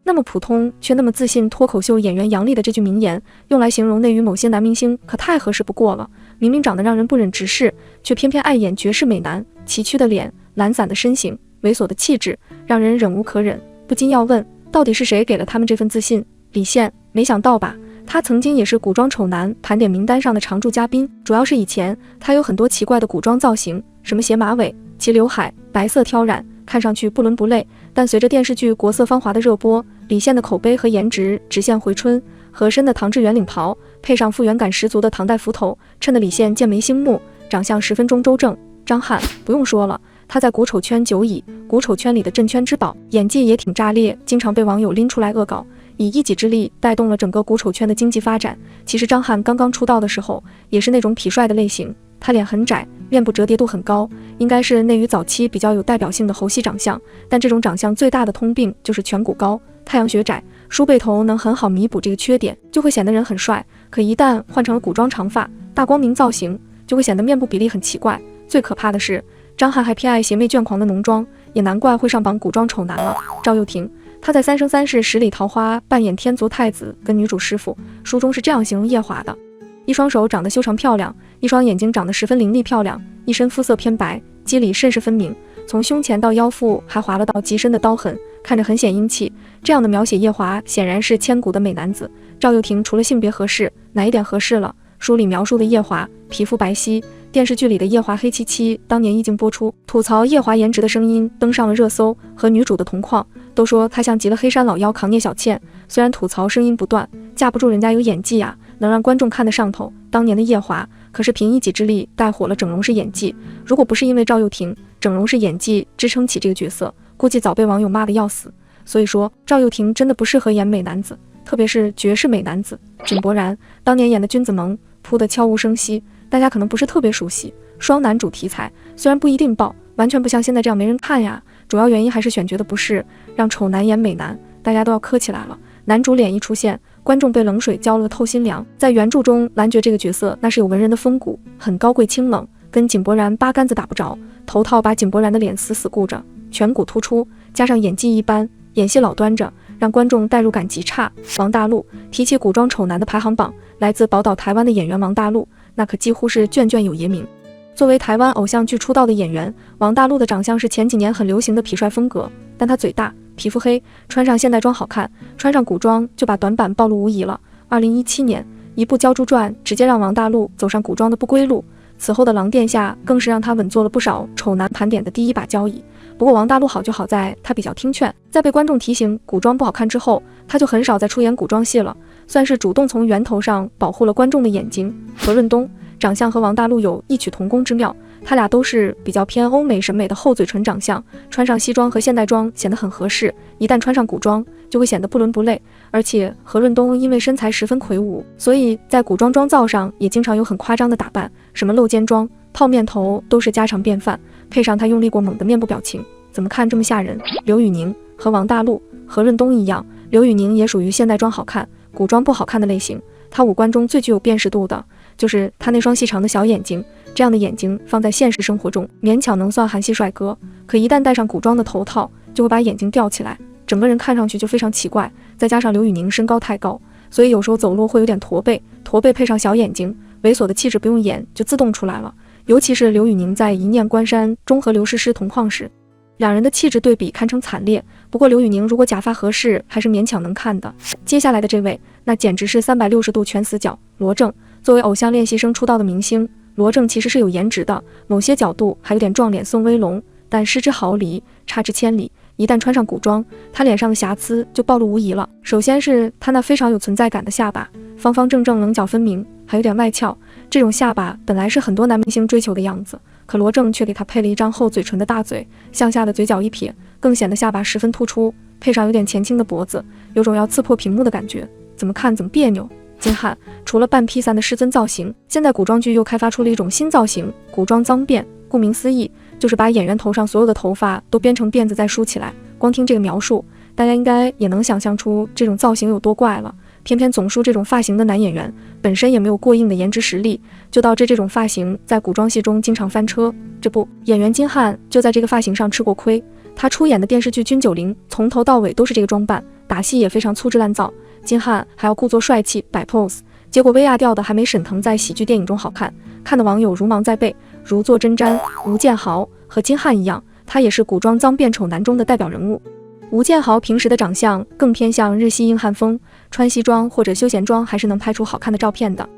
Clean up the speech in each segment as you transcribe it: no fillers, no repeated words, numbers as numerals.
那么普通却那么自信脱口秀演员杨笠的这句名言，用来形容内娱某些男明星可太合适不过了。明明长得让人不忍直视，却偏偏爱演绝世美男，崎岖的脸，懒散的身形，猥琐的气质，让人忍无可忍，不禁要问，到底是谁给了他们这份自信？李现，没想到吧？他曾经也是古装丑男盘点名单上的常驻嘉宾，主要是以前他有很多奇怪的古装造型，什么斜马尾、齐刘海、白色挑染，看上去不伦不类。但随着电视剧《国色芳华》的热播，李现的口碑和颜值直线回春，合身的唐制圆领袍配上复原感十足的唐代幞头，衬得李现剑眉星目，长相十分中周正。张翰不用说了，他在古丑圈久矣，古丑圈里的镇圈之宝，演技也挺炸裂，经常被网友拎出来恶搞，以一己之力带动了整个古丑圈的经济发展。其实张翰刚刚出道的时候也是那种痞帅的类型，他脸很窄，面部折叠度很高，应该是内娱早期比较有代表性的猴系长相。但这种长相最大的通病就是颧骨高，太阳穴窄，梳背头能很好弥补这个缺点，就会显得人很帅。可一旦换成了古装长发、大光明造型，就会显得面部比例很奇怪。最可怕的是，张翰还偏爱邪魅倦狂的浓妆，也难怪会上榜古装丑男了。赵又廷，他在《三生三世十里桃花》扮演天族太子跟女主师傅，书中是这样形容夜华的：一双手长得修长漂亮，一双眼睛长得十分伶俐漂亮，一身肤色偏白，肌理甚是分明，从胸前到腰腹还划了道极深的刀痕，看着很显英气。这样的描写夜华显然是千古的美男子。赵又廷除了性别合适，哪一点合适了？书里描述的夜华皮肤白皙，电视剧里的夜华黑漆漆，当年一经播出，吐槽夜华颜值的声音登上了热搜，和女主的同框，都说她像极了黑山老妖扛聂小倩。虽然吐槽声音不断，架不住人家有演技啊，能让观众看得上头。当年的夜华可是凭一己之力带火了整容式演技，如果不是因为赵又廷整容式演技支撑起这个角色，估计早被网友骂得要死。所以说赵又廷真的不适合演美男子，特别是绝世美男子。井柏然当年演的君子盟扑得悄无声息，大家可能不是特别熟悉。双男主题材虽然不一定爆，完全不像现在这样没人看呀，主要原因还是选角的不是，让丑男演美男，大家都要磕起来了。男主脸一出现，观众被冷水浇了个透心凉。在原著中，男爵这个角色那是有文人的风骨，很高贵清冷，跟井柏然八竿子打不着。头套把井柏然的脸死死顾着，颧骨突出，加上演技一般，演戏老端着，让观众代入感极差。王大陆，提起古装丑男的排行榜，来自宝岛台湾的演员王大陆，那可几乎是卷卷有爷名。作为台湾偶像剧出道的演员，王大陆的长相是前几年很流行的痞帅风格，但他嘴大，皮肤黑，穿上现代装好看，穿上古装就把短板暴露无遗了。2017年，一部《鲛珠传》直接让王大陆走上古装的不归路，此后的《狼殿下》更是让他稳坐了不少丑男盘点的第一把交椅。不过王大陆好就好在他比较听劝，在被观众提醒古装不好看之后，他就很少再出演古装戏了，算是主动从源头上保护了观众的眼睛。何润东长相和王大陆有异曲同工之妙，他俩都是比较偏欧美审美的厚嘴唇长相，穿上西装和现代装显得很合适，一旦穿上古装就会显得不伦不类。而且何润东因为身材十分魁梧，所以在古装妆造上也经常有很夸张的打扮，什么露肩装、泡面头都是家常便饭，配上他用力过猛的面部表情，怎么看这么吓人？刘宇宁和王大陆、何润东一样，刘宇宁也属于现代装好看、古装不好看的类型。他五官中最具有辨识度的就是他那双细长的小眼睛，这样的眼睛放在现实生活中勉强能算韩系帅哥，可一旦戴上古装的头套，就会把眼睛吊起来，整个人看上去就非常奇怪。再加上刘宇宁身高太高，所以有时候走路会有点驼背，驼背配上小眼睛，猥琐的气质不用演就自动出来了。尤其是刘宇宁在《一念关山》中和刘诗诗同框时，两人的气质对比堪称惨烈。不过刘宇宁如果假发合适，还是勉强能看的。接下来的这位，那简直是360度全死角。罗正，作为偶像练习生出道的明星，罗正其实是有颜值的，某些角度还有点撞脸宋威龙，但失之毫厘，差之千里。一旦穿上古装，他脸上的瑕疵就暴露无遗了。首先是他那非常有存在感的下巴，方方正正，棱角分明，还有点外翘。这种下巴本来是很多男明星追求的样子，可罗正却给他配了一张厚嘴唇的大嘴，向下的嘴角一撇，更显得下巴十分突出，配上有点前倾的脖子，有种要刺破屏幕的感觉，怎么看怎么别扭。金瀚除了半披散的师尊造型，现在古装剧又开发出了一种新造型，古装脏辫。顾名思义，就是把演员头上所有的头发都编成辫子再梳起来。光听这个描述，大家应该也能想象出这种造型有多怪了。偏偏总梳这种发型的男演员本身也没有过硬的颜值实力，就导致这种发型在古装戏中经常翻车。这不，演员金瀚就在这个发型上吃过亏。他出演的电视剧《君90》从头到尾都是这个装扮，打戏也非常粗制滥造，金瀚还要故作帅气摆 pose， 结果薇娅掉的还没沈腾在喜剧电影中好看，看的网友如芒在背，如坐针毡。吴建豪和金瀚一样，他也是古装脏变丑男中的代表人物。吴建豪平时的长相更偏向日系硬汉风，穿西装或者休闲装还是能拍出好看的照片的。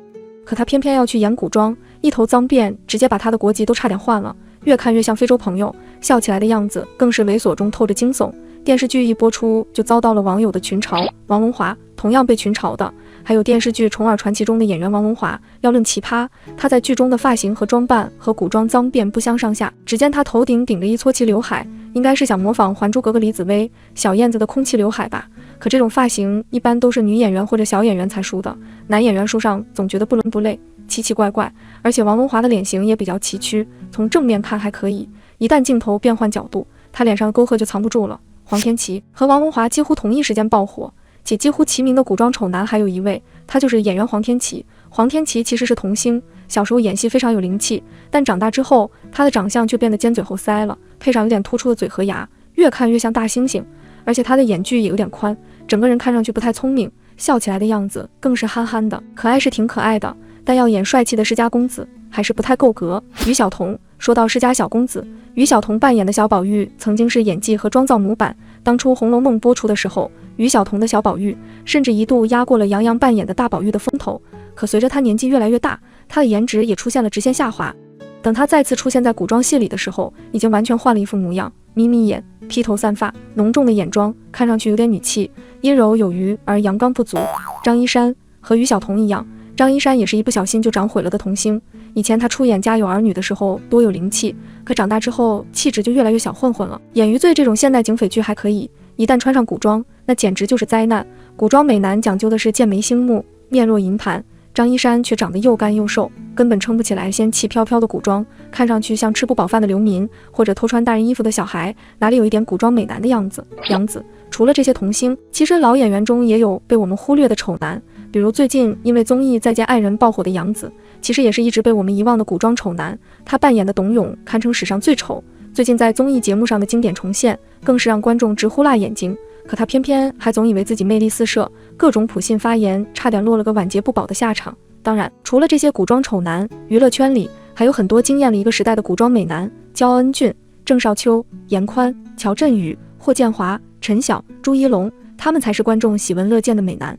可他偏偏要去演古装，一头脏辫直接把他的国籍都差点换了，越看越像非洲朋友，笑起来的样子更是猥琐中透着惊悚。电视剧一播出就遭到了网友的群嘲。王文华同样被群嘲的还有电视剧《重耳传奇》中的演员王文华。要论奇葩，他在剧中的发型和装扮和古装脏辫不相上下。只见他头顶顶着一撮齐刘海，应该是想模仿《还珠格格》李紫薇、小燕子的空气刘海吧。可这种发型一般都是女演员或者小演员才梳的，男演员梳上总觉得不伦不类，奇奇怪怪。而且王文华的脸型也比较崎岖，从正面看还可以，一旦镜头变换角度，他脸上的沟壑就藏不住了。黄天琪和王文华几乎同一时间爆火，且几乎齐名的古装丑男还有一位，他就是演员黄天琪。黄天琪其实是童星，小时候演戏非常有灵气，但长大之后他的长相却变得尖嘴猴腮了，配上有点突出的嘴和牙，越看越像大猩猩。而且他的眼距也有点宽，整个人看上去不太聪明，笑起来的样子更是憨憨的。可爱是挺可爱的，但要演帅气的世家公子还是不太够格。于晓彤，说到世家小公子，于晓彤扮演的小宝玉曾经是演技和妆造模板。当初《红楼梦》播出的时候，于晓彤的小宝玉甚至一度压过了杨洋扮演的大宝玉的风头。可随着他年纪越来越大，他的颜值也出现了直线下滑。等他再次出现在古装戏里的时候，已经完全换了一副模样，眯眯眼，披头散发，浓重的眼妆，看上去有点女气，阴柔有余而阳刚不足。张一山和于晓彤一样，张一山也是一不小心就长毁了的童星。以前他出演《家有儿女》的时候多有灵气，可长大之后气质就越来越小混混了。演余罪这种现代警匪剧还可以，一旦穿上古装，那简直就是灾难。古装美男讲究的是剑眉星目，面若银盘，张一山却长得又干又瘦，根本撑不起来仙气飘飘的古装，看上去像吃不饱饭的流民或者偷穿大人衣服的小孩，哪里有一点古装美男的样子。杨紫除了这些童星，其实老演员中也有被我们忽略的丑男，比如最近因为综艺《再见爱人》爆火的杨紫，其实也是一直被我们遗忘的古装丑男。他扮演的董永堪称史上最丑，最近在综艺节目上的经典重现更是让观众直呼辣眼睛。可他偏偏还总以为自己魅力四射，各种普信发言，差点落了个晚节不保的下场。当然，除了这些古装丑男，娱乐圈里还有很多惊艳了一个时代的古装美男，焦恩俊、郑少秋、严宽、乔振宇、霍建华、陈晓、朱一龙，他们才是观众喜闻乐见的美男。